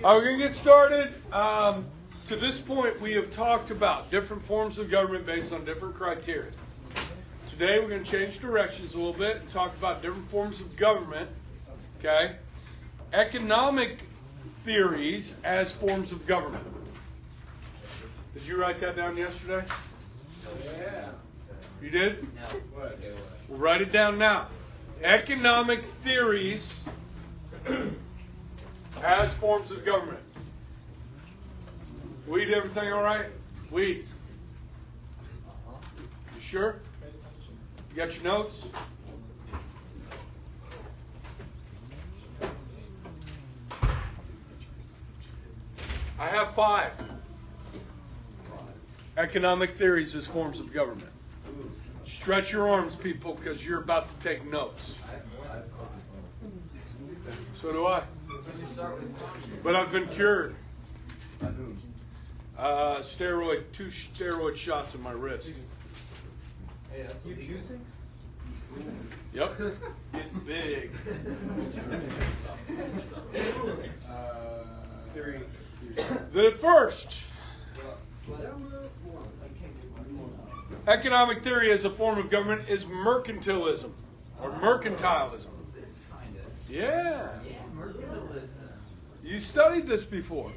We're going to get started. To this point, we have talked about different forms of government based on different criteria. Today, we're going to change directions a little bit and talk about different forms of government. Okay? Economic theories as forms of government. Did you write that down yesterday? Yeah. You did? No. We'll write it down now. Economic theories as forms of government. Weed, everything all right? Weed. You sure? You got your notes? I have 5. Economic theories as forms of government. Stretch your arms, people, because you're about to take notes. So do I. But I've been cured. 2 steroid shots in my wrist. Hey, that's you juicing? Yep. Getting big. The first economic theory as a form of government is mercantilism or mercantilism. This kind of. Yeah. Yeah, mercantilism. You studied this before.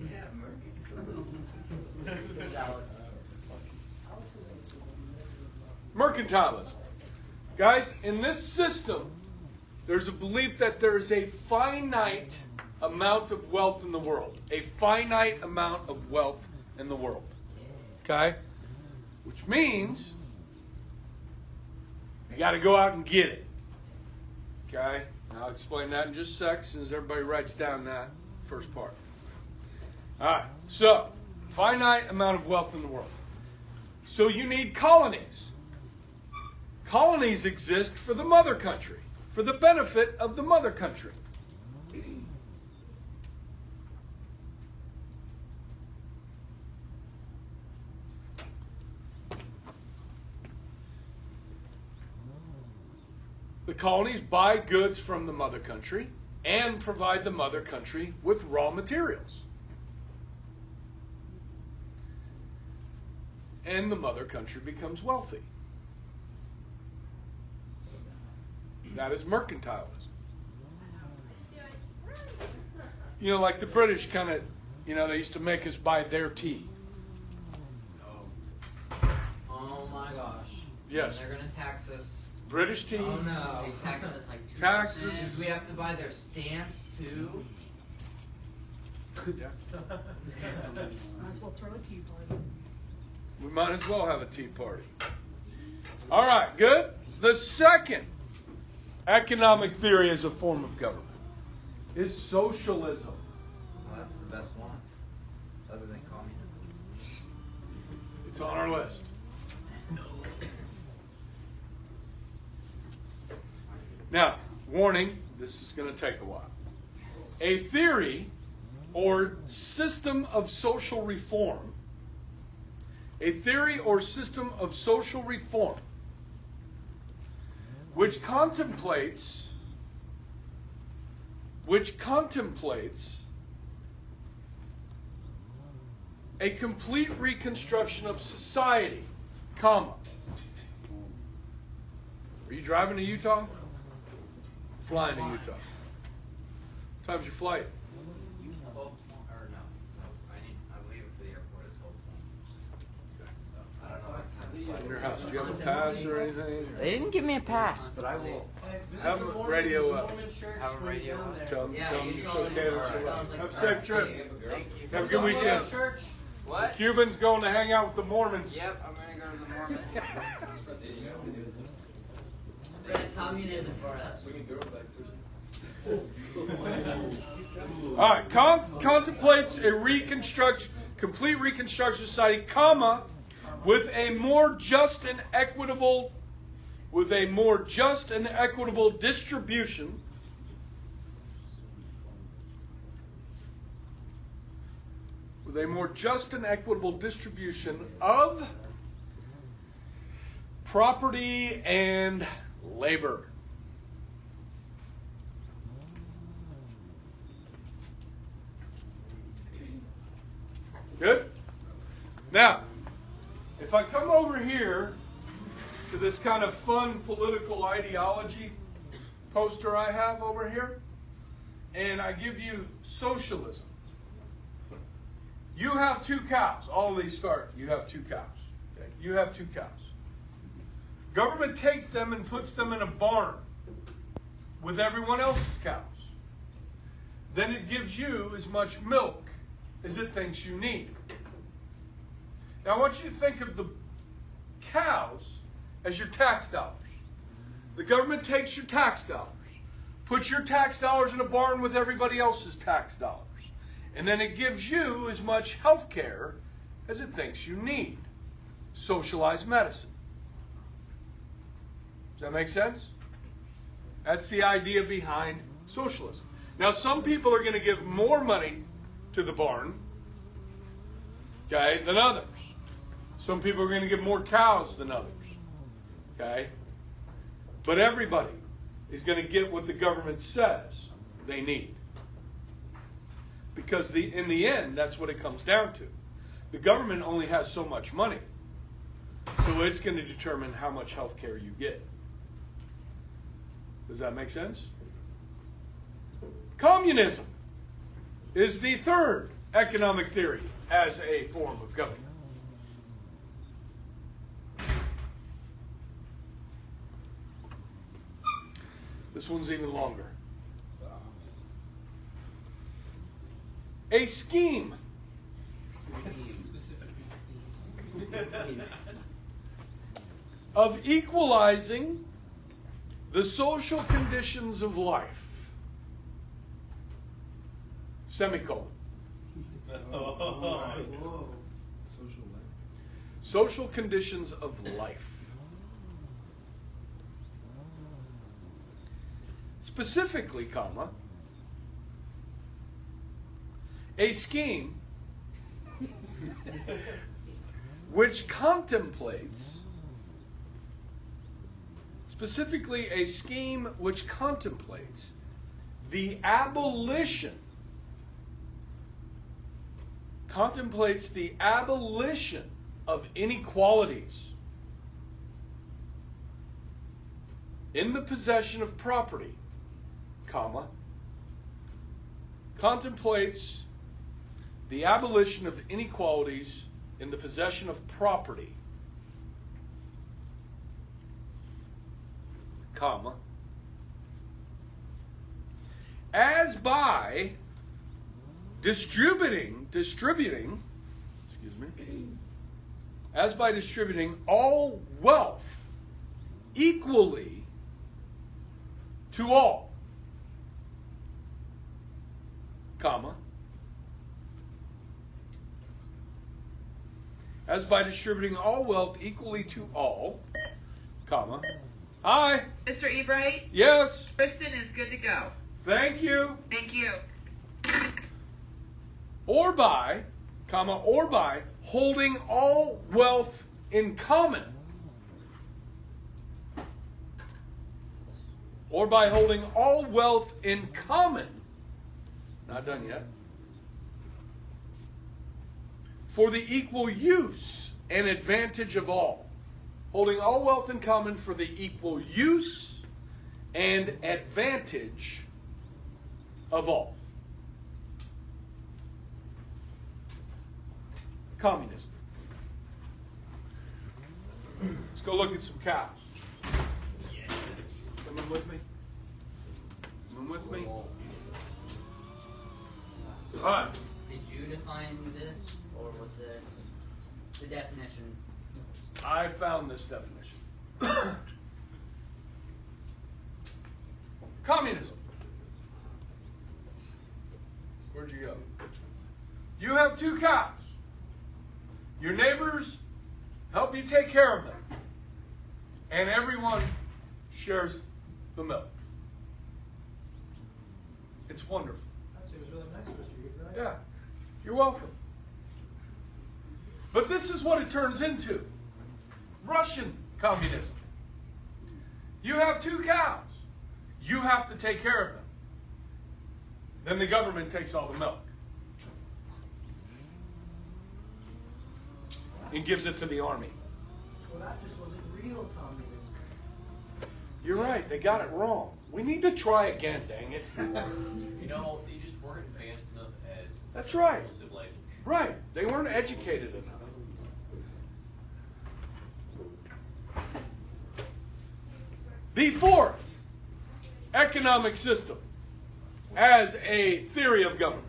Yeah, Mercantilism. Guys, in this system, there's a belief that there is a finite amount of wealth in the world. A finite amount of wealth in the world. Okay? Which means you got to go out and get it. Okay? I'll explain that in just a sec, as everybody writes down that first part. All right. So, finite amount of wealth in the world. So you need colonies. Colonies exist for the mother country, for the benefit of the mother country. The colonies buy goods from the mother country and provide the mother country with raw materials. And the mother country becomes wealthy. That is mercantilism. You know, like the British kind of, they used to make us buy their tea. Oh my gosh. Yes. And they're going to tax us. British tea. Oh no. They tax us like 2%. Taxes. We have to buy their stamps too. Yeah. Might as well throw a tea party. We might as well have a tea party. All right, good. The second economic theory as a form of government is socialism. Well, that's the best one. Other than communism. It's on our list. Now, warning, this is going to take a while. A theory or system of social reform. A theory or system of social reform which contemplates a complete reconstruction of society, comma. Are you driving to Utah? Flying to Utah. What time's your flight? 12, or no, I'm leaving for the airport at 12:20. So I don't know. In your house. Do you have a pass or anything? They didn't give me a pass, but I will. Have a radio up. Have a radio up. Tell them Yeah, it's you okay. told Have a safe trip. Thank you. Have a good weekend. Church. What? Cubans going to hang out with the Mormons. Yep, I'm gonna go to the Mormons. Spread communism for us. All right, contemplates a complete reconstruction society, comma, with a more just and equitable distribution of property and labor. Good? Now, if I come over here to this kind of fun political ideology poster I have over here, and I give you socialism. You have 2 cows. All these start. You have 2 cows. Okay? You have 2 cows. Government takes them and puts them in a barn with everyone else's cows. Then it gives you as much milk as it thinks you need. Now I want you to think of the cows as your tax dollars. The government takes your tax dollars, puts your tax dollars in a barn with everybody else's tax dollars, and then it gives you as much health care as it thinks you need. Socialized medicine. Does that make sense? That's the idea behind socialism. Now, some people are going to give more money to the barn, okay, than others. Some people are going to give more cows than others, okay? But everybody is going to get what the government says they need. Because in the end, that's what it comes down to. The government only has so much money, so it's going to determine how much health care you get. Does that make sense? Communism is the third economic theory as a form of government. This one's even longer. A scheme of equalizing the social conditions of life. Semicolon. Social conditions of life. Specifically, comma, a scheme which contemplates, specifically a scheme which contemplates the abolition of inequalities in the possession of property, comma, contemplates the abolition of inequalities in the possession of property, comma, as by distributing, all wealth equally to all, comma, as by distributing all wealth equally to all, comma, hi. Mr. Ebright? Yes. Kristen is good to go. Thank you. Thank you. Or by holding all wealth in common. Or by holding all wealth in common. Not done yet. For the equal use and advantage of all. Holding all wealth in common for the equal use and advantage of all. Communism. Let's go look at some cows. Yes. Coming with me? Coming with me? All right. Did you define this, or was this the definition? I found this definition. Communism. Where'd you go? You have 2 cows. Your neighbors help you take care of them. And everyone shares the milk. It's wonderful. It was really nice, Mr. Ebright. Yeah. You're welcome. But this is what it turns into. Russian communism. You have 2 cows. You have to take care of them. Then the government takes all the milk. and gives it to the army. Well, that just wasn't real communism. You're right. They got it wrong. We need to try again, dang it. You know, they just weren't advanced enough as That's right. civilization. Right. They weren't educated enough. The fourth economic system as a theory of government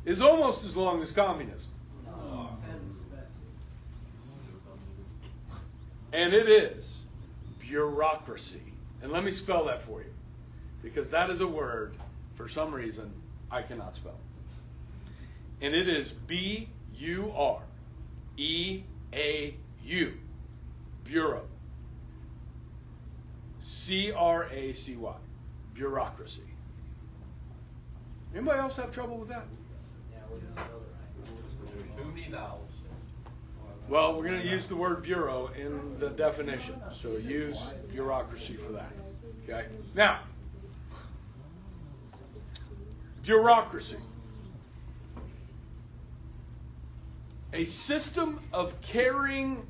is almost as long as communism. Heavens, Betsy. And it is bureaucracy. And let me spell that for you, because that is a word, for some reason, I cannot spell. And it is B-U-R-E-A-U. Bureau. C-R-A-C-Y. Bureaucracy. Anybody else have trouble with that? Yeah, we just spelled it right. Too many vowels. Well, we're going to use the word bureau in the definition. So use bureaucracy for that. Okay? Now, bureaucracy. A system of carrying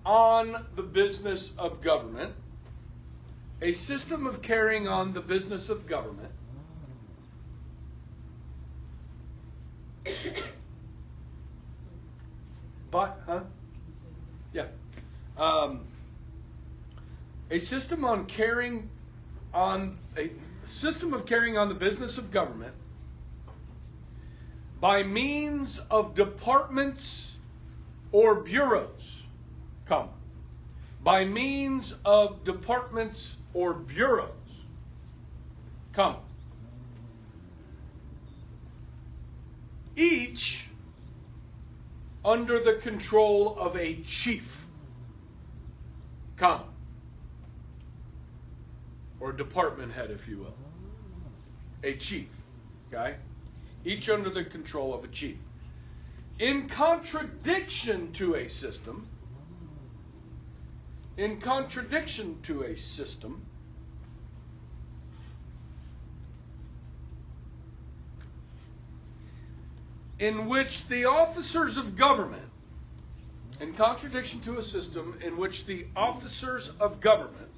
on the business of government. A system of carrying on the business of government. But, yeah. A system of carrying on the business of government by means of departments or bureaus, comma. By means of departments or bureaus, comma. Each under the control of a chief, comma, or department head, if you will. A chief, okay? Each under the control of a chief. In contradiction to a system, in which the officers of government, in contradiction to a system in which the officers of government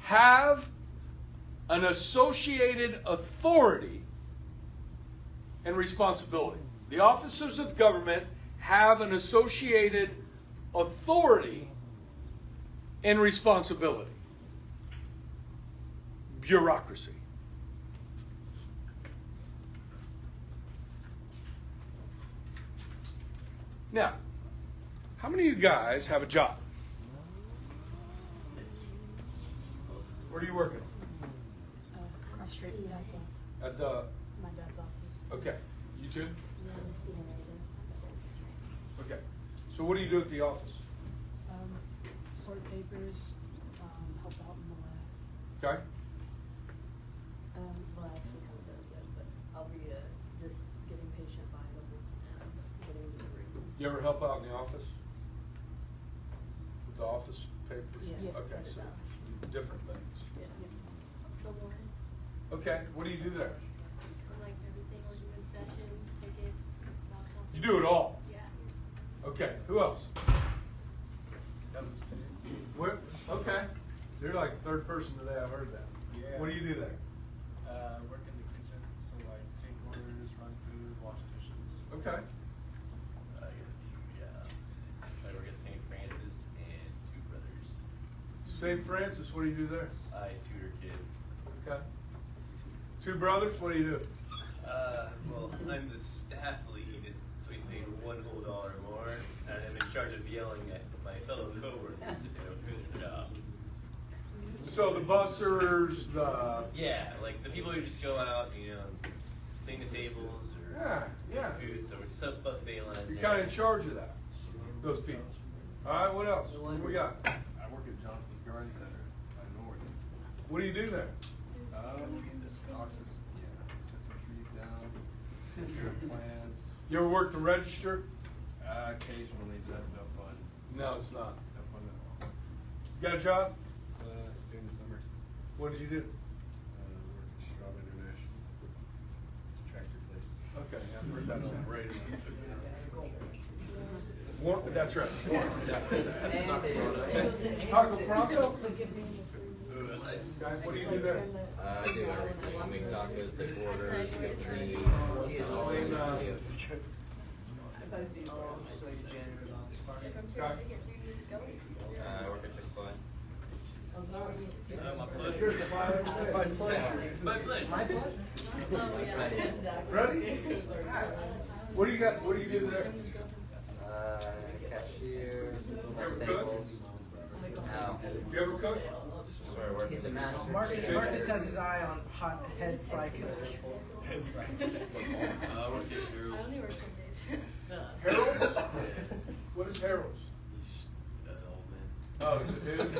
have an associated authority and responsibility. The officers of government have an associated authority and responsibility. Bureaucracy. Now, how many of you guys have a job? Where are you working? Across the street from Dad's office. At the. My dad's office. Okay. You too? Yeah, the CNA does. Okay. So what do you do at the office? Sort papers, help out in the lab. Okay. Well, I actually haven't done it yet, but I'll be just getting patient vitals and getting into the rooms. and You ever stuff. help out in the office? With the office papers? Yeah. Okay, Yeah. so different things. Yeah. The warrant, Okay. What do you do there? or like everything, organize sessions, tickets, talk something. You do it all. Yeah. Okay. Who else? Where? Okay. You're like the third person today I've heard that. Yeah. What do you do there? Work in the kitchen, so like take orders, run food, wash dishes. Okay. I got two jobs. I work at St. Francis and Two Brothers. St. Francis, what do you do there? I tutor kids. Okay. Two brothers, what do you do? Well, I'm the staff lead, so he's paid $1 whole more, and I'm in charge of yelling at my fellow coworkers if they don't finish the job. So the bussers, the. Yeah, like the people who just go out, clean the tables or Yeah. food, so it's up buffet line. You're kind of in charge of that. Those people. All right. What else? What do we got? I work at Johnson's Garden Center by North. What do you do there? Just talk to cut some trees down, take care of plants. You ever work the register? Occasionally, but that's no fun. No, it's not. No fun at all. You got a job? During the summer, What did you do? work at Strawberry Okay, I've heard that on the radio. That's right. Taco Bronco? Guys, what do you do there? I do everything. I make tacos, take orders, give me. Guys? I work at Chick-fil-A. My pleasure. My pleasure. My pleasure. My pleasure. Ready? What do you got? What do you do there? Cashier, Ever cook? tables. No. You ever cook? That's where I work. He's a master. Marcus has his eye on hot head fry cook. I work at I only work Sundays. Harold's? What is Harold's? old man. Oh, it's a dude?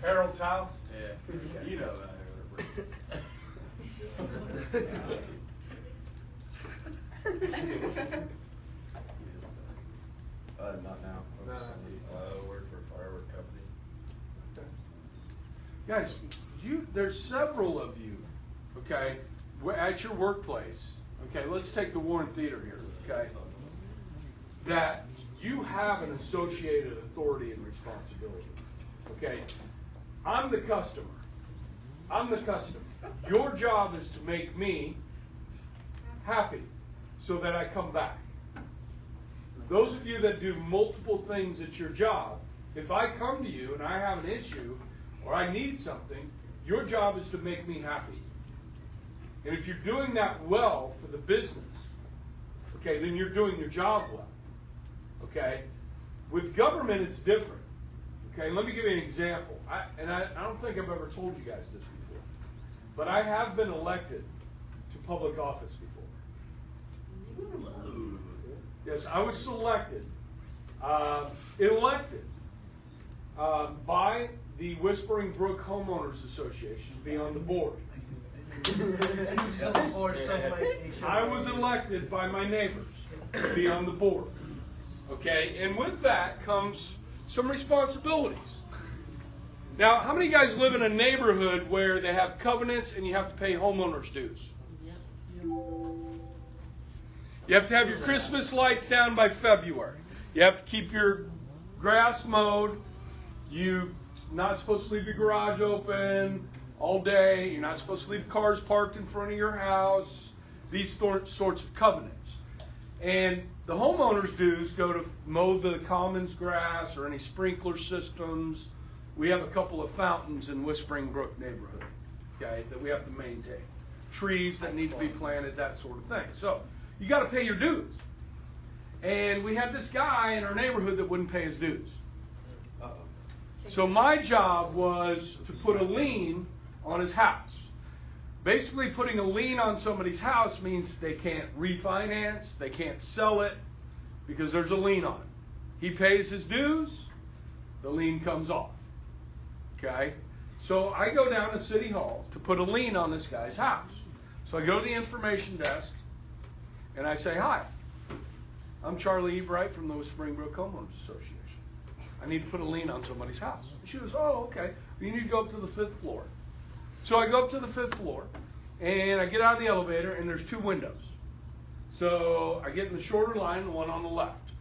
Harold's house? Yeah. You know about Not now. No. Work for a firework company. Guys, there's several of you, okay, at your workplace, okay, let's take the Warren Theater here, okay, that you have an associated authority and responsibility, okay? I'm the customer. Your job is to make me happy so that I come back. Those of you that do multiple things at your job, if I come to you and I have an issue or I need something, your job is to make me happy. And if you're doing that well for the business, okay, then you're doing your job well. Okay? With government, it's different. Okay, let me give you an example. I don't think I've ever told you guys this before, but I have been elected to public office before. Yes, I was selected, elected by the Whispering Brook Homeowners Association to be on the board. I was elected by my neighbors to be on the board. Okay, and with that comes some responsibilities. Now, how many of you guys live in a neighborhood where they have covenants and you have to pay homeowners dues? You have to have your Christmas lights down by February. You have to keep your grass mowed. You're not supposed to leave your garage open all day. You're not supposed to leave cars parked in front of your house. These sorts of covenants. And the homeowners' dues go to mow the commons grass or any sprinkler systems. We have a couple of fountains in Whispering Brook neighborhood, okay, that we have to maintain. Trees that need to be planted, that sort of thing. So you got to pay your dues. And we had this guy in our neighborhood that wouldn't pay his dues. So my job was to put a lien on his house. Basically, putting a lien on somebody's house means they can't refinance, they can't sell it, because there's a lien on it. He pays his dues, the lien comes off. Okay? So I go down to City Hall to put a lien on this guy's house. So I go to the information desk, and I say, "Hi, I'm Charlie Ebright from the Whispering Brook Homeowners Association. I need to put a lien on somebody's house." And she goes, "Oh, okay. You need to go up to the 5th floor." So I go up to the 5th floor, and I get out of the elevator, and there's 2 windows. So I get in the shorter line, the one on the left.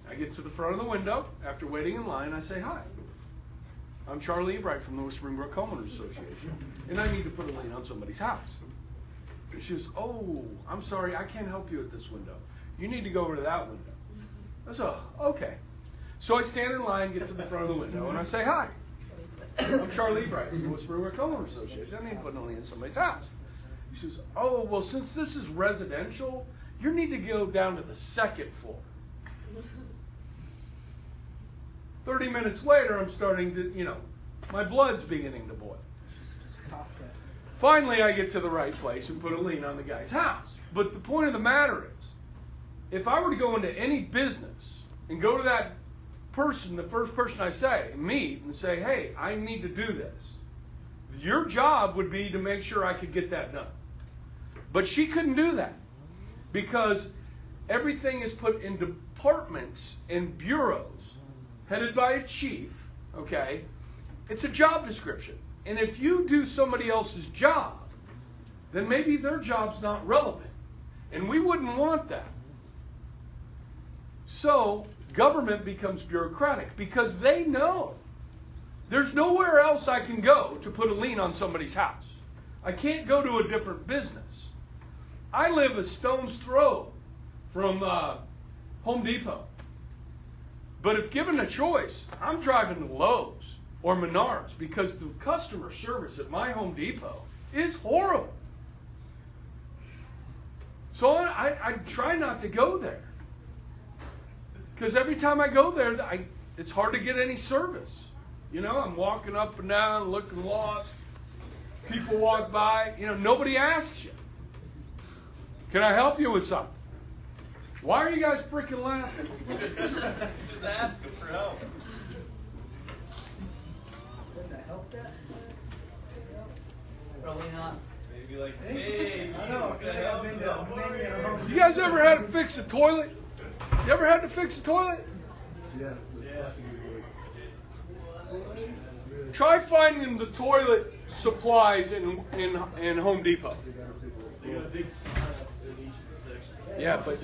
I get to the front of the window. After waiting in line, I say, "Hi, I'm Charlie Ebright from the Whispering Brook Homeowners Association, and I need to put a lien on somebody's house." And she goes, "Oh, I'm sorry, I can't help you at this window. You need to go over to that window." I said, "Okay." So I stand in line, get to the front of the window, and I say, "Hi, I'm Charlie Ebright from the Whispering Brook Homeowners Association. I need to put a lien in somebody's house." She says, "Oh, well, since this is residential, you need to go down to the 2nd floor." 30 minutes later, I'm starting to, my blood's beginning to boil. Finally, I get to the right place and put a lien on the guy's house. But the point of the matter is, if I were to go into any business and go to that person, the first person I meet, and say, "Hey, I need to do this," your job would be to make sure I could get that done. But she couldn't do that because everything is put in departments and bureaus headed by a chief, okay? It's a job description. And if you do somebody else's job, then maybe their job's not relevant. And we wouldn't want that. So government becomes bureaucratic because they know there's nowhere else I can go to put a lien on somebody's house. I can't go to a different business. I live a stone's throw from Home Depot. But if given a choice, I'm driving to Lowe's or Menards because the customer service at my Home Depot is horrible. So I try not to go there. Because every time I go there, it's hard to get any service. You know, I'm walking up and down, looking lost. People walk by. You know, nobody asks you, can I help you with something? Why are you guys freaking laughing? Just ask them for help. What the help desk? Probably not. Maybe like, hey, I know, can I I've help been you? to many a home. You guys ever had to fix a toilet? You ever had to fix a toilet? Yeah. Try finding the toilet supplies in Home Depot. Yeah, but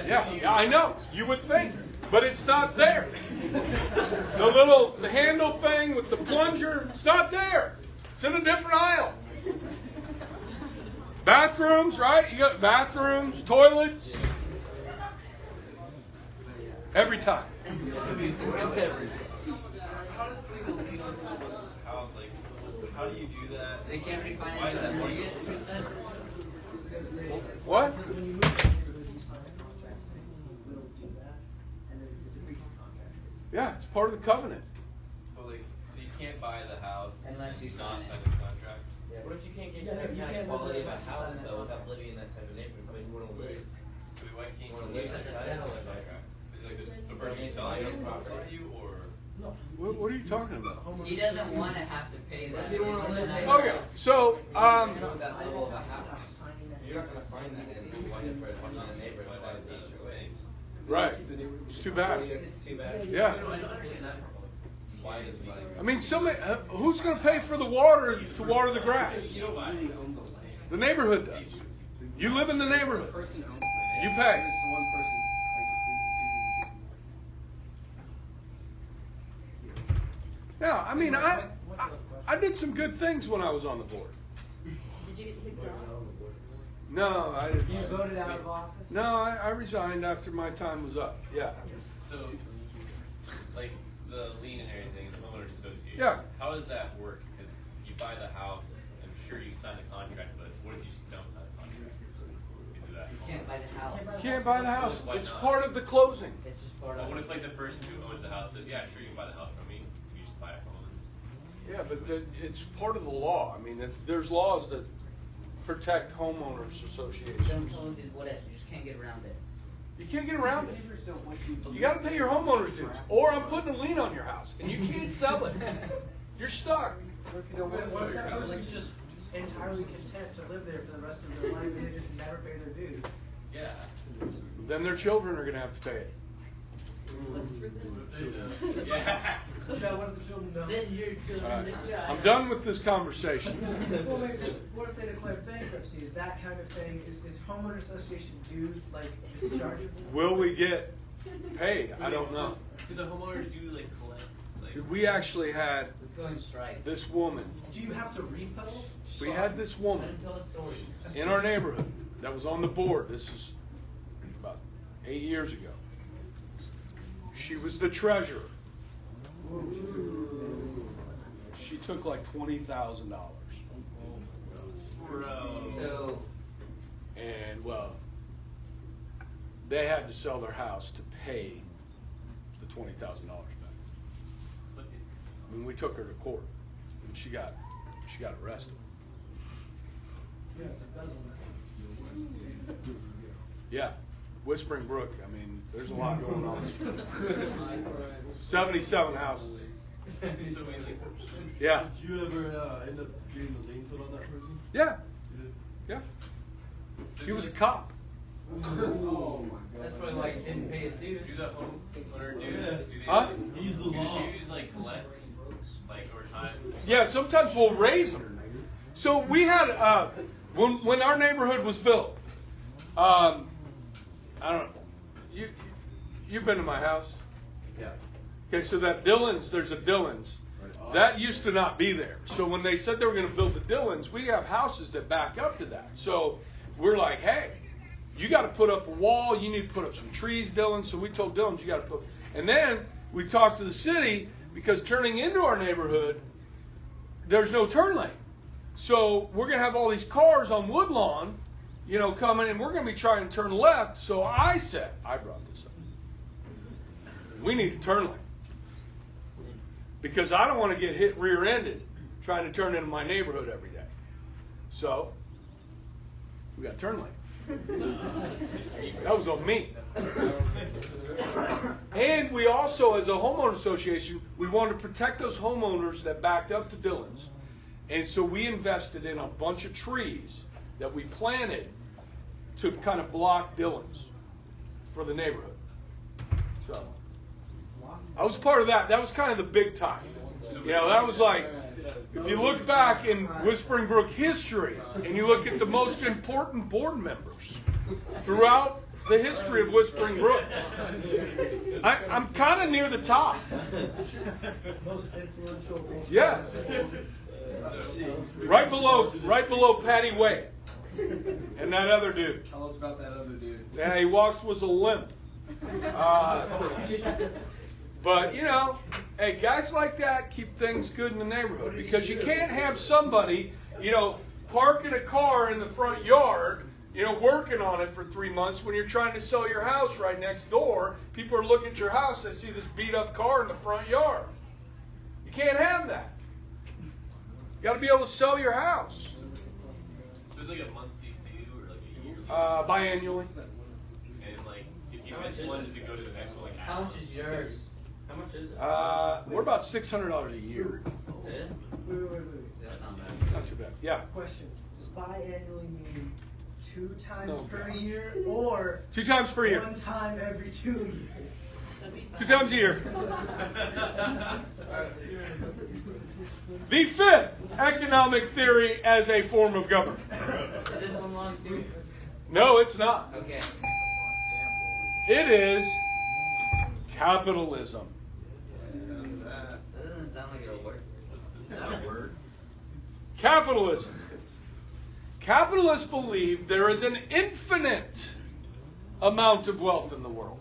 yeah, I know. You would think, but it's not there. The handle thing with the plunger, it's not there. It's in a different aisle. Bathrooms, right? You got bathrooms, toilets. Every time. How does putting a lien on someone's house, like, how do you do that? They can't Why refinance is their that mortgage, legal? you said? What? Because when you move neighborhood, you sign a contract saying you will do that, and then it's a breach of contract. Yeah, it's part of the covenant. But like, so you can't buy the house Unless you not sign sign it. the contract? What if you can't get Yeah, no, that you kind can't of quality of live a there house unless you sign though that without living in that type of neighborhood, but you wanna live? So why can't you Wanna live live in in that the center. contract? Is it like this, the Don't person need to selling buy it it. for you, or? No. What are you talking about? He doesn't wanna have to pay that. You don't wanna live there. Okay, so That level of a house. You're not gonna find that in a neighborhood that has HOA. right, it's too bad. It's too bad. Yeah. No, I don't understand that. Why is like? I mean, who's going to pay for the water to water the grass? You don't buy it. The neighborhood does. You live in the neighborhood. Person owns it. You pay. It's the one person. Yeah, I mean, I did some good things when I was on the board. Did you get kicked off? No, I didn't. You voted out of office? No, I resigned after my time was up. Yeah. So, like, the lien and everything, the homeowners association. Yeah. How does that work? Because you buy the house, I'm sure you sign the contract, but what if you don't sign the contract? You do that. You can't buy the house. You can't buy the house. Why It's not? part of the closing. It's just part Well, of what it. if, like, the person who owns the house says, yeah, sure, you can buy the house from me, you just buy it from them? Yeah, but it's part of the law. I mean, there's laws that protect homeowners associations. Don't tell them what if, you just can't get around it. You can't get around it. Neighbors don't want you to. You got to pay your homeowners dues, or I'm putting a lien on your house, and you can't sell it. You're stuck. What if that person's just entirely content to live there for the rest of their life and they just never pay their dues? Yeah. Then their children are going to have to pay it. Sucks for them. Yeah. Now, what if the children don't? Send your All children right. to China. I'm done with this conversation. Well, maybe, what if they declare bankruptcy? Is that kind of thing, is homeowner association dues like dischargeable? Will we get paid? I don't know. Do the homeowners do, like, collect, like? We actually had Let's go and strike. this woman. Do you have to repo? We had this Let woman him tell a story. in our neighborhood that was on the board. This is about 8 years ago. She was the treasurer. She took like $20,000. So, And well, they had to sell their house to pay the $20,000 back. I mean, we took her to court, and she got arrested. Yeah, it's embezzlement. Yeah, Whispering Brook. I mean, there's a lot going on. 77 houses. Yeah. Did you ever end up getting the lien put on that person? Yeah. You did? Yeah. He was a cop. Oh my god. that's probably why he didn't pay his dues. Do the homeowner dues, do they? Huh? He's the Do law. dues, like, collect, like, over time? Yeah, sometimes we'll raise them. So we had When our neighborhood was built, I don't know. You've been to my house? Yeah. Okay, so that Dillons, there's a Dillons. That used to not be there. So when they said they were going to build the Dillons, we have houses that back up to that. So we're like, hey, you got to put up a wall. You need to put up some trees, Dillons. So we told Dillons, you got to put. And then we talked to the city because turning into our neighborhood, there's no turn lane. So we're going to have all these cars on Woodlawn, coming, and we're going to be trying to turn left. So I said, I brought this up. We need a turn lane. Because I don't want to get hit rear-ended trying to turn into my neighborhood every day. So, we got a turn lane. That was on me. And we also, as a homeowner association, we wanted to protect those homeowners that backed up to Dillons. And so we invested in a bunch of trees that we planted to kind of block Dillons for the neighborhood. So I was part of that. That was kind of the big time. That was like, if you look back in Whispering Brook history and you look at the most important board members throughout the history of Whispering Brook, I'm kind of near the top. Most influential. Yes. Right below Patty Wade and that other dude. Tell us about that other dude. Yeah, he walks with a limp. But, hey, guys like that keep things good in the neighborhood because you can't have somebody, parking a car in the front yard, working on it for 3 months when you're trying to sell your house right next door. People are looking at your house, they see this beat up car in the front yard. You can't have that. You got to be able to sell your house. So it's like a monthly fee or like a year? Biannually. And like, if you miss one, does it go to the next one? Like How much is yours? How much is it? We're about $600 a year. That's it? Wait. That's not bad. Not too bad. Yeah. Question. Does biannually mean 2 times per year or 2 times per year. 1 time every 2 years? 2 times a year. The 5th economic theory as a form of government. Is this one long too? No, it's not. Okay. It is capitalism. That doesn't sound like it'll work. Is that a word? Capitalism. Capitalists believe there is an infinite amount of wealth in the world.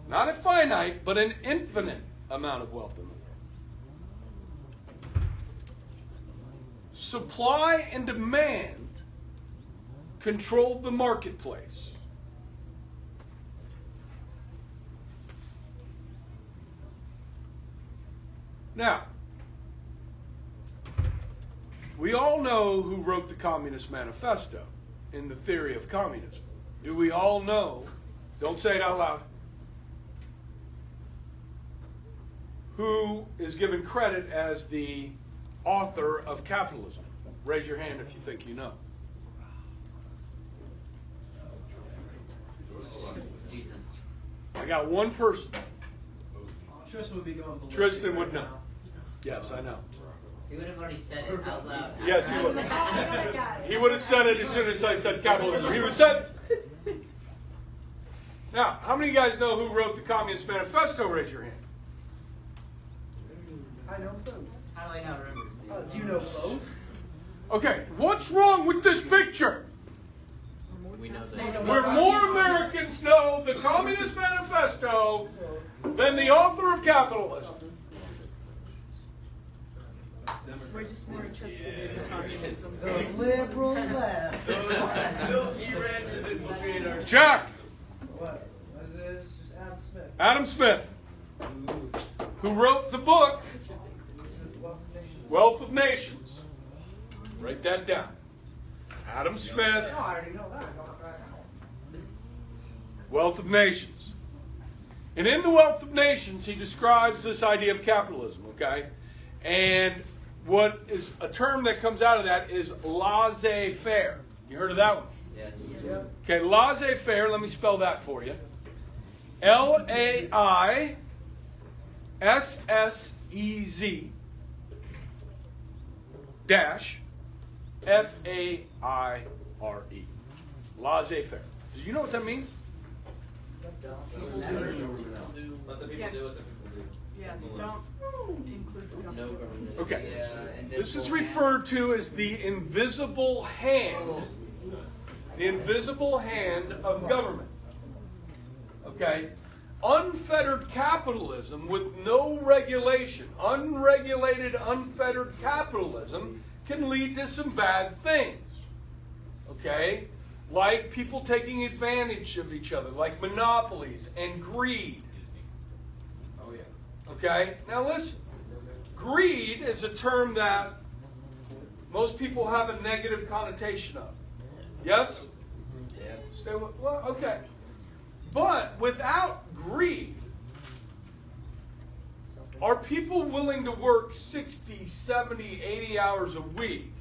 Not a finite, but an infinite amount of wealth in the world. Supply and demand control the marketplace. Now, we all know who wrote the Communist Manifesto in the theory of communism. Do we all know? Don't say it out loud. Who is given credit as the author of capitalism? Raise your hand if you think you know. Jesus. I got one person. Tristan would be going ballistic. Tristan would right know. now. Yes, I know. He would have already said it out loud. Yes, he would. He would have said it as soon as I said capitalism. He would have said. Now, how many of you guys know who wrote the Communist Manifesto? Raise your hand. I know both. How do I not remember? Do you know both? Okay, what's wrong with this picture? We know that. Where more Americans know the Communist Manifesto than the author of capitalism. We're just more interested in communism. The liberal left. Milky ranches in between our. Jack, What? This is just Adam Smith. Adam Smith, who wrote the book Wealth of Nations. Wealth of Nations. Write that down. Adam Smith, No, I already know that. I know it right now. Wealth of Nations. And in the Wealth of Nations, he describes this idea of capitalism, okay? And what is a term that comes out of that is laissez-faire. You heard of that one? Yeah. Yep. Okay, laissez-faire, let me spell that for you. L-A-I-S-S-E-Z dash F-A-I-R-E. Laissez-faire. Do you know what that means? Let the people do what the people do. Yeah, don't include the government. No government. Okay. Yeah, This is referred to as the invisible hand. The invisible hand of government. Okay? Unfettered capitalism with no regulation, unregulated, unfettered capitalism can lead to some bad things. Okay? Like people taking advantage of each other, like monopolies and greed. Oh yeah. Okay? Now listen. Greed is a term that most people have a negative connotation of. Yes? Yeah. Stay with, well, okay. But without greed, are people willing to work 60, 70, 80 hours a week?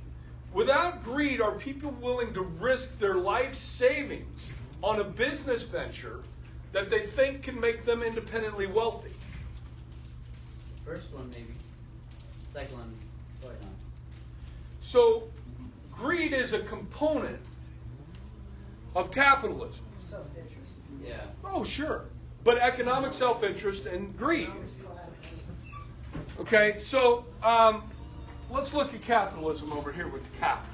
Without greed, are people willing to risk their life savings on a business venture that they think can make them independently wealthy? First one maybe. Second one, probably not. So, greed is a component of capitalism. Self-interest. Yeah. Oh, sure. But economic self-interest and greed. Okay, so let's look at capitalism over here with the cows.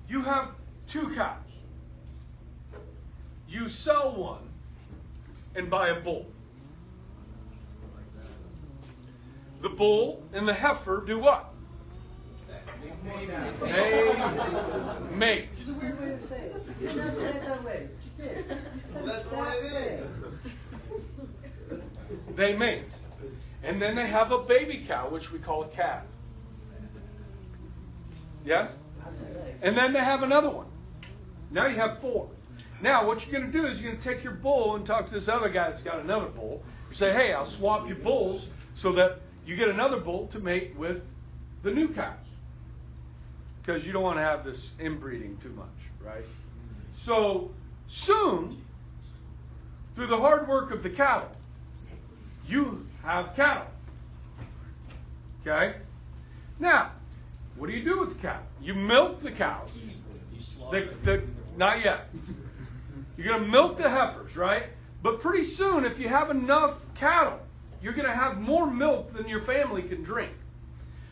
You have 2 cows. You sell one and buy a bull. The bull and the heifer do what? They mate. It's a weird way to say it. You didn't have to say it that way, but you did. You said That's it what that it way. They mate. And then they have a baby cow, which we call a calf. Yes? And then they have another one. Now you have 4. Now what you're going to do is you're going to take your bull and talk to this other guy that's got another bull. You say, hey, I'll swap your bulls so that you get another bull to mate with the new cows. Because you don't want to have this inbreeding too much, right? So soon, through the hard work of the cattle, you have cattle. Okay? Now, what do you do with the cattle? You milk the cows. Not yet. You're going to milk the heifers, right? But pretty soon, if you have enough cattle, you're going to have more milk than your family can drink.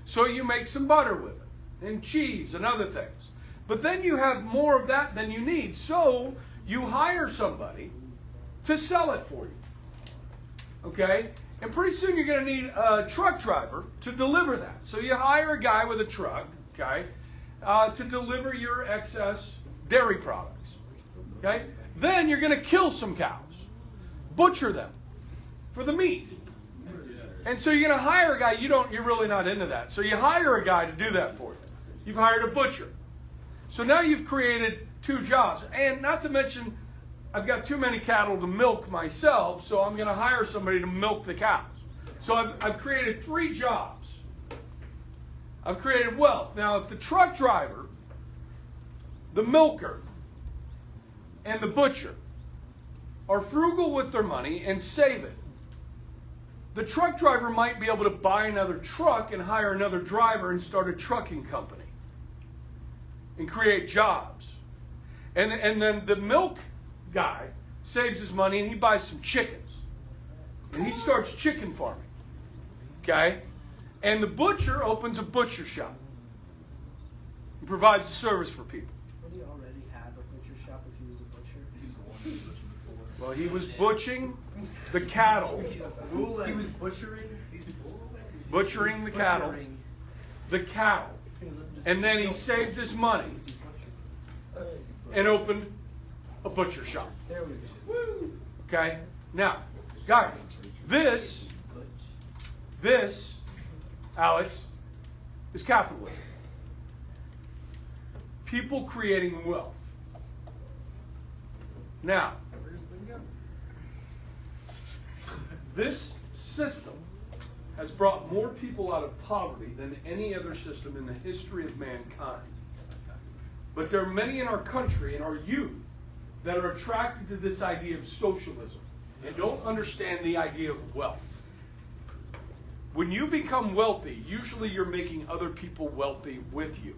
So you make some butter with it, and cheese, and other things. But then you have more of that than you need. So you hire somebody to sell it for you. Okay? And pretty soon you're going to need a truck driver to deliver that. So you hire a guy with a truck, okay, to deliver your excess dairy products. Okay? Then you're going to kill some cows, butcher them for the meat. And so you're going to hire a guy, you're really not into that. So you hire a guy to do that for you. You've hired a butcher. So now you've created 2 jobs. And not to mention, I've got too many cattle to milk myself, so I'm going to hire somebody to milk the cows. So I've created 3 jobs. I've created wealth. Now, if the truck driver, the milker, and the butcher are frugal with their money and save it, the truck driver might be able to buy another truck and hire another driver and start a trucking company and create jobs. And then the milk guy saves his money and he buys some chickens. And he starts chicken farming. Okay? And the butcher opens a butcher shop and provides a service for people. Would he already have a butcher shop if he was a butcher? Well, he was butchering the cattle. He was butchering? Butchering the cattle. The cattle. And then he saved his money and opened a butcher shop. There we go. Okay? Now, guys, this, Alex, is capitalism. People creating wealth. Now, this system has brought more people out of poverty than any other system in the history of mankind. But there are many in our country, in our youth, that are attracted to this idea of socialism and don't understand the idea of wealth. When you become wealthy, usually you're making other people wealthy with you.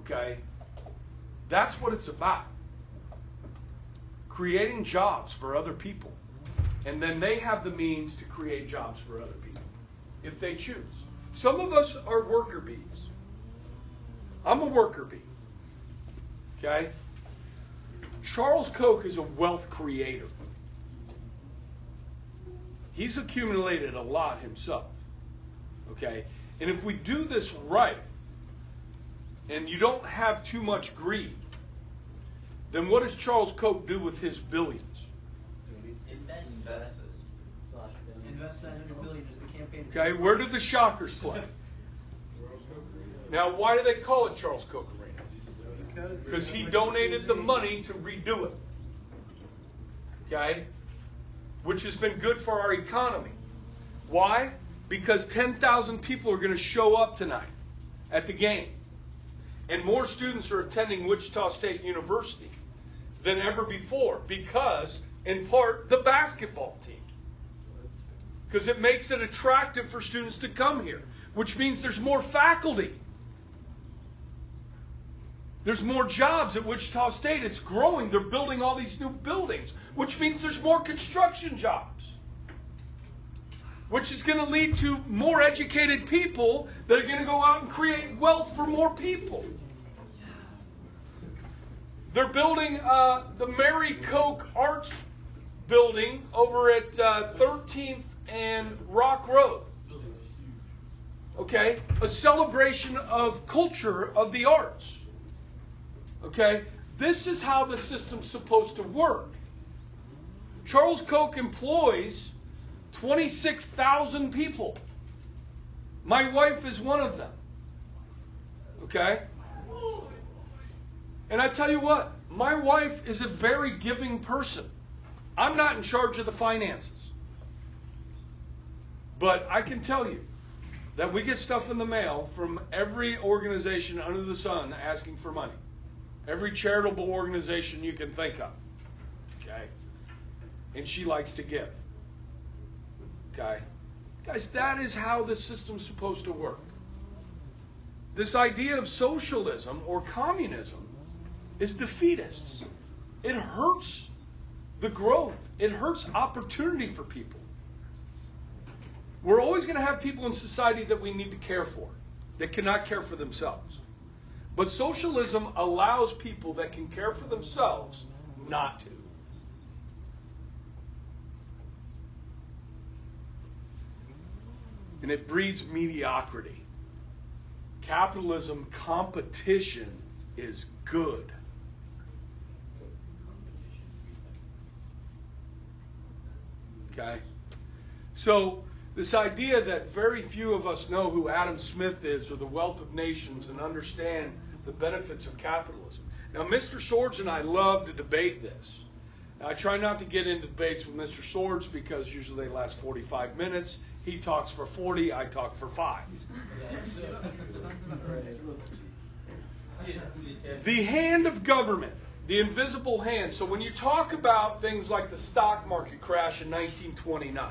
Okay? That's what it's about. Creating jobs for other people. And then they have the means to create jobs for other people, if they choose. Some of us are worker bees. I'm a worker bee. Okay? Charles Koch is a wealth creator. He's accumulated a lot himself. Okay? And if we do this right, and you don't have too much greed, then what does Charles Koch do with his billions? Invest $900 million into the campaign. Okay, where do the Shockers play? Now, why do they call it Charles Koch Arena? Because he donated the money to redo it. Okay? Which has been good for our economy. Why? Because 10,000 people are going to show up tonight at the game. And more students are attending Wichita State University than ever before because, in part, the basketball team. Because it makes it attractive for students to come here, which means there's more faculty. There's more jobs at Wichita State. It's growing. They're building all these new buildings, which means there's more construction jobs, which is going to lead to more educated people that are going to go out and create wealth for more people. They're building the Mary Koch Arts Building over at 13th and Rock Road. Okay? A celebration of culture of the arts. Okay? This is how the system's supposed to work. Charles Koch employs 26,000 people. My wife is one of them. Okay? And I tell you what, my wife is a very giving person. I'm not in charge of the finances. But I can tell you that we get stuff in the mail from every organization under the sun asking for money. Every charitable organization you can think of. Okay? And she likes to give. Okay? Guys, that is how the system's supposed to work. This idea of socialism or communism is defeatists. It hurts the growth. It hurts opportunity for people. We're always going to have people in society that we need to care for, that cannot care for themselves. But socialism allows people that can care for themselves not to. And it breeds mediocrity. Capitalism, competition is good. Okay? So, this idea that very few of us know who Adam Smith is or the Wealth of Nations and understand the benefits of capitalism. Now, Mr. Swords and I love to debate this. Now, I try not to get into debates with Mr. Swords because usually they last 45 minutes. He talks for 40, I talk for 5. The hand of government, the invisible hand. So when you talk about things like the stock market crash in 1929,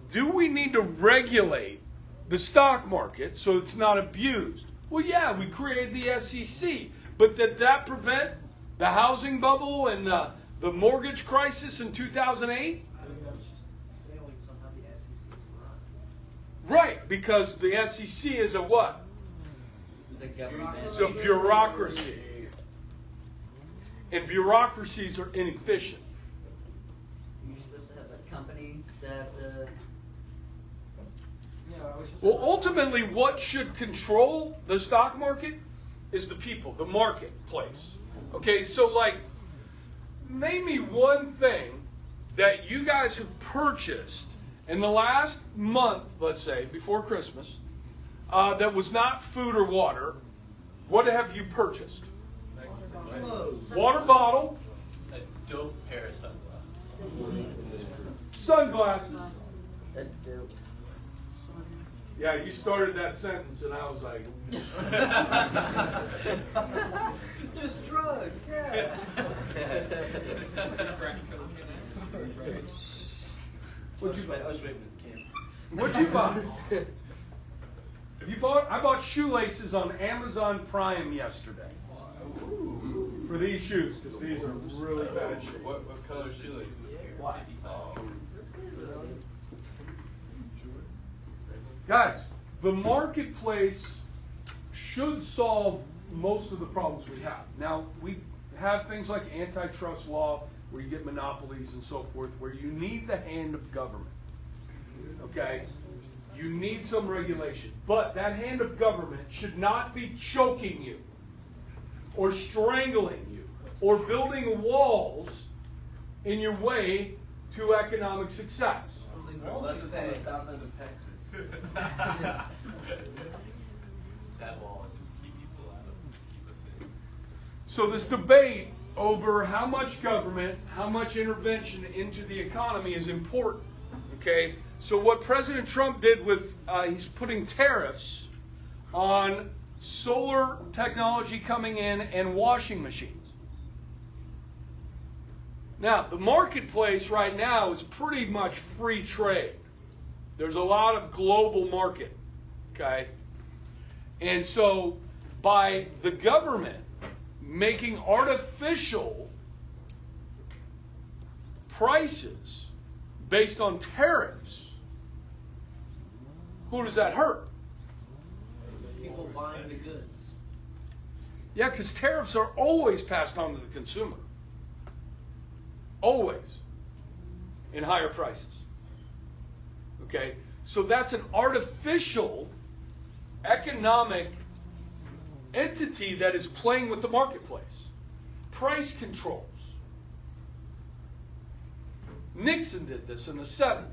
do we need to regulate the stock market so it's not abused? Well, yeah, we created the SEC. But did that prevent the housing bubble and the mortgage crisis in 2008? I think that was just failing somehow the SEC to run. Right, because the SEC is a what? It's a bureaucracy. And bureaucracies are inefficient. You're supposed to have a company that. Well, ultimately, what should control the stock market is the people, the marketplace. Okay, so name me one thing that you guys have purchased in the last month, let's say, before Christmas, that was not food or water. What have you purchased? Water bottle. A dope pair of sunglasses. Sunglasses. That's dope. Yeah, you started that sentence and I was like... Just drugs, yeah. What'd you buy? I was waiting with the camera. What'd you buy? I bought shoelaces on Amazon Prime yesterday for these shoes because these are really bad shoes. What color shoelaces? Black. Oh. Guys, the marketplace should solve most of the problems we have. Now, we have things like antitrust law where you get monopolies and so forth, where you need the hand of government. Okay? You need some regulation. But that hand of government should not be choking you or strangling you or building walls in your way to economic success. Let's say south end of Texas. That wall is to keep people out of, keep us in. So this debate over how much government, how much intervention into the economy is important. Okay? So what President Trump did with, he's putting tariffs on solar technology coming in and washing machines. Now, the marketplace right now is pretty much free trade. There's a lot of global market, okay? And so by the government making artificial prices based on tariffs, who does that hurt? People buying the goods. Yeah, because tariffs are always passed on to the consumer. Always. In higher prices. Okay? So that's an artificial economic entity that is playing with the marketplace. Price controls. Nixon did this in the 70s.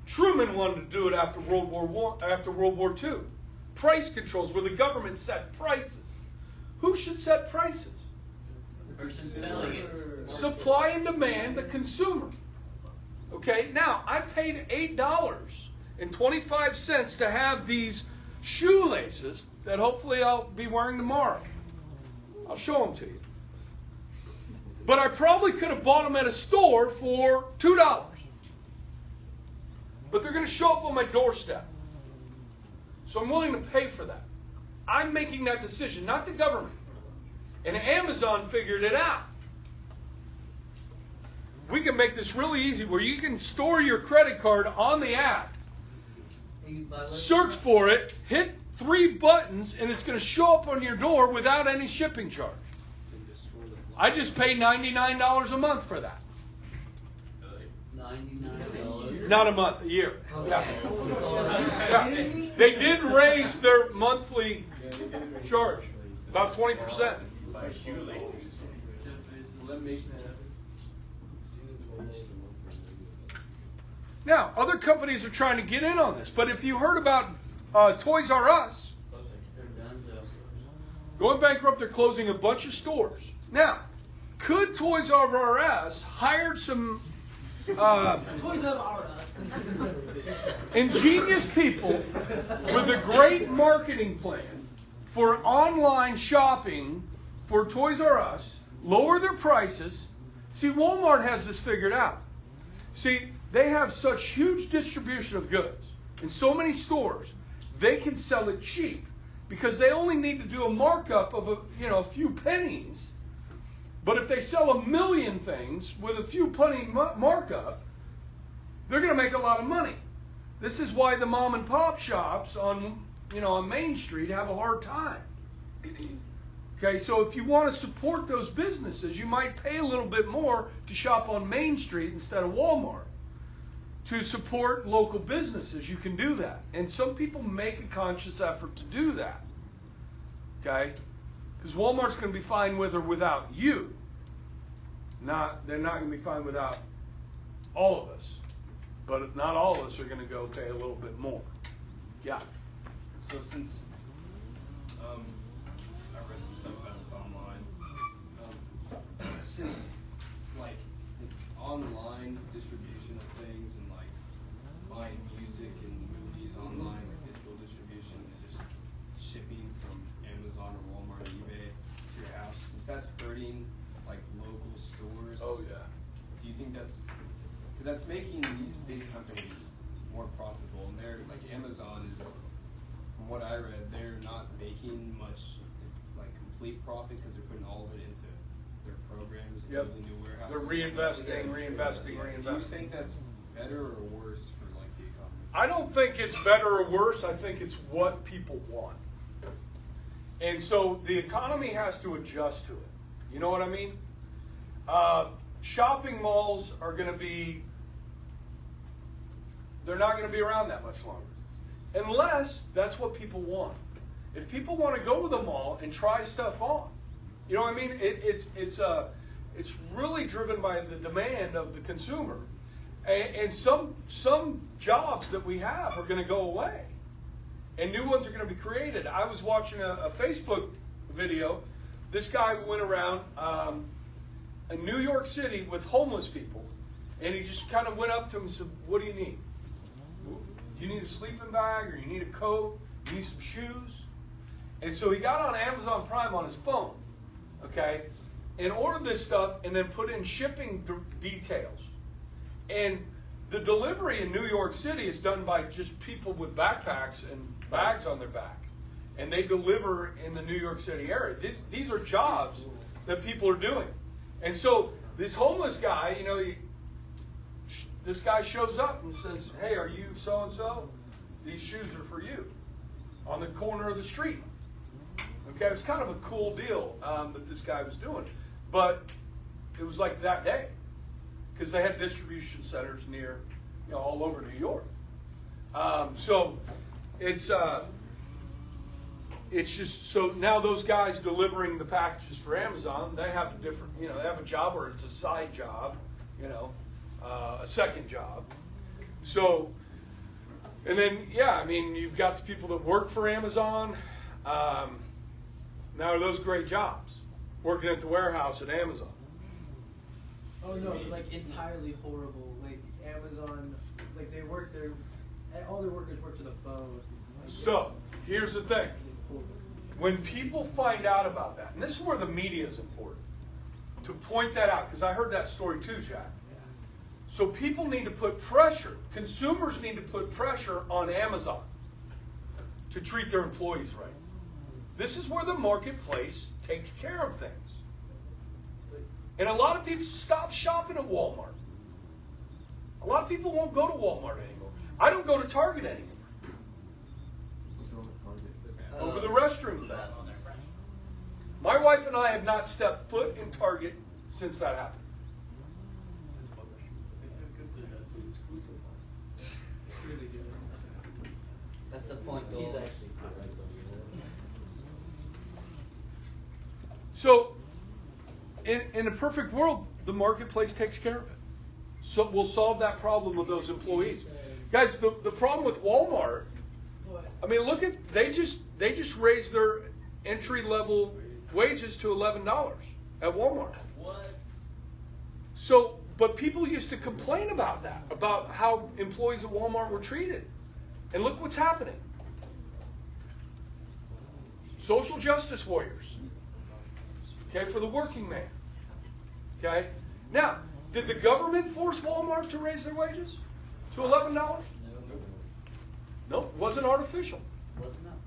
Truman wanted to do it after World War II. Price controls where the government set prices. Who should set prices? The person selling it. Supply and demand, the consumer. Okay, now I paid $8.25 to have these shoelaces that hopefully I'll be wearing tomorrow. I'll show them to you. But I probably could have bought them at a store for $2. But they're going to show up on my doorstep. So I'm willing to pay for that. I'm making that decision, not the government. And Amazon figured it out. We can make this really easy where you can store your credit card on the app, search for it, hit 3 buttons, and it's going to show up on your door without any shipping charge. I just pay $99 a month for that. $99. Not a month, a year. Okay. Yeah. They did raise their monthly charge, about 20%. Buy shoelaces. Now, other companies are trying to get in on this, but if you heard about Toys R Us, going bankrupt, they're closing a bunch of stores. Now, could Toys R Us hire some ingenious people with a great marketing plan for online shopping for Toys R Us, lower their prices? See, Walmart has this figured out. See, they have such huge distribution of goods in so many stores, they can sell it cheap because they only need to do a markup of a few pennies. But if they sell 1 million things with a few penny markup, they're going to make a lot of money. This is why the mom and pop shops on Main Street have a hard time. Okay, so if you want to support those businesses, you might pay a little bit more to shop on Main Street instead of Walmart. To support local businesses, you can do that. And some people make a conscious effort to do that. Okay? Because Walmart's going to be fine with or without you. They're not going to be fine without all of us. But not all of us are going to go pay a little bit more. Yeah. So since I read some stuff about this online, since like the online distribution of things and like buying music and movies online, like digital distribution and just shipping from Amazon or Walmart or eBay to your house, since that's hurting like local stores. Oh yeah. Do you think that's because that's making these big companies more profitable, and they're like Amazon is, from what I read, they're not making much like complete profit because they're putting all of it into their programs and Yep. building new warehouses. They're reinvesting. Do you think that's better or worse for like the economy? I don't think it's better or worse. I think it's what people want. And so the economy has to adjust to it. You know what I mean? Shopping malls are going to be, they're not going to be around that much longer. Unless that's what people want. If people want to go to the mall and try stuff on, you know what I mean? It's really driven by the demand of the consumer. And some jobs that we have are going to go away. And new ones are going to be created. I was watching a Facebook video. This guy went around in New York City with homeless people. And he just kind of went up to them and said, what do you need? Do you need a sleeping bag, or you need a coat? You need some shoes? And so he got on Amazon Prime on his phone, okay, and ordered this stuff and then put in shipping details. And the delivery in New York City is done by just people with backpacks and bags on their back. And they deliver in the New York City area. These are jobs that people are doing. And so this homeless guy, you know, this guy shows up and says, hey, are you so-and-so? These shoes are for you, on the corner of the street. Okay, it was kind of a cool deal that this guy was doing. But it was like that day, because they had distribution centers near, you know, all over New York. So it's just, so now those guys delivering the packages for Amazon, they have a different, you know, they have a job, or it's a side job, you know, a second job. So, and then, yeah, I mean, you've got the people that work for Amazon. Now, are those great jobs? Working at the warehouse at Amazon. Oh no, like entirely horrible. Like Amazon, like they work there, all their workers work to the bone. Like, So, here's the thing. When people find out about that, and this is where the media is important, to point that out, because I heard that story too, Jack. So people need to put pressure, consumers need to put pressure on Amazon to treat their employees right. This is where the marketplace takes care of things. And a lot of people stop shopping at Walmart. A lot of people won't go to Walmart anymore. I don't go to Target anymore. Over the restroom thing. My wife and I have not stepped foot in Target since that happened. That's a point goal. He's actually correct. So, in a perfect world, the marketplace takes care of it. So we'll solve that problem with those employees. Guys, the problem with Walmart, I mean, look at, they just raised their entry level wages to $11 at Walmart. What? So, but people used to complain about that, about how employees at Walmart were treated. And look what's happening. Social justice warriors. Okay, for the working man. Okay? Now, did the government force Walmart to raise their wages to $11? No, it wasn't artificial. Wasn't that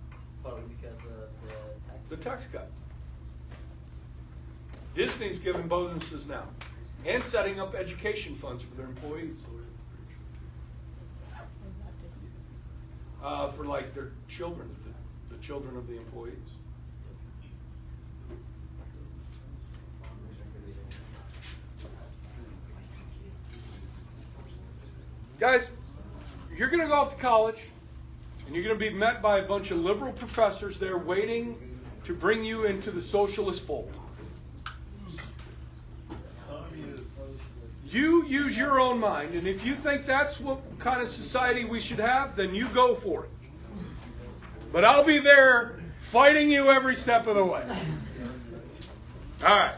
partly because of The tax cut. Disney's giving bonuses now and setting up education funds for their employees. For like their children, the children of the employees. Guys, you're going to go off to college, and you're going to be met by a bunch of liberal professors there waiting to bring you into the socialist fold. You use your own mind, and if you think that's what kind of society we should have, then you go for it. But I'll be there fighting you every step of the way. All right.